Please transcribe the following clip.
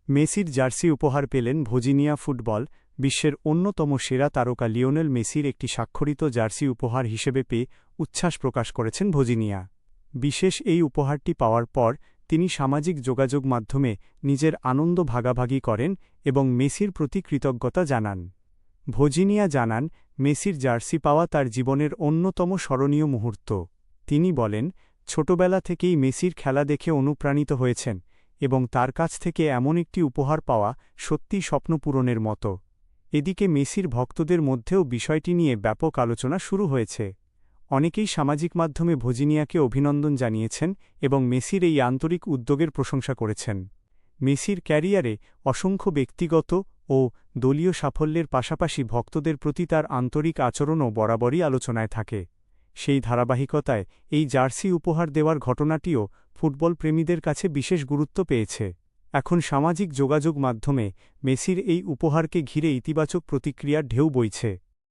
মেসির জার্সি উপহার পেলেন ভজিনিয়া ফুটবল। বিশ্বের অন্যতম সেরা তারকা লিওনেল মেসির একটি স্বাক্ষরিত জার্সি উপহার হিসেবে পেয়ে উচ্ছ্বাস প্রকাশ করেছেন ভজিনিয়া। বিশেষ এই উপহারটি পাওয়ার পর তিনি সামাজিক যোগাযোগ মাধ্যমে নিজের আনন্দ ভাগাভাগি করেন এবং মেসির প্রতি কৃতজ্ঞতা জানান। ভজিনিয়া জানান, মেসির জার্সি পাওয়া তার জীবনের অন্যতম স্মরণীয় মুহূর্ত। তিনি বলেন, ছোটবেলা থেকেই মেসির খেলা দেখে অনুপ্রাণিত হয়েছেন এবং তার কাছ থেকে এমন একটি উপহার পাওয়া সত্যিই স্বপ্নপূরণের মতো। এদিকে মেসির ভক্তদের মধ্যেও বিষয়টি নিয়ে ব্যাপক আলোচনা শুরু হয়েছে। অনেকেই সামাজিক মাধ্যমে ভজিনিয়াকে অভিনন্দন জানিয়েছেন এবং মেসির এই আন্তরিক উদ্যোগের প্রশংসা করেছেন। মেসির ক্যারিয়ারে অসংখ্য ব্যক্তিগত ও দলীয় সাফল্যের পাশাপাশি ভক্তদের প্রতি তার আন্তরিক আচরণও বরাবরই আলোচনায় থাকে। সেই ধারাবাহিকতায় এই জার্সি উপহার দেওয়ার ঘটনাটিও ফুটবল প্রেমীদের কাছে বিশেষ গুরুত্ব পেয়েছে। এখন সামাজিক যোগাযোগ মাধ্যমে মেসির এই উপহারকে ঘিরে ইতিবাচক প্রতিক্রিয়ার ঢেউ বইছে।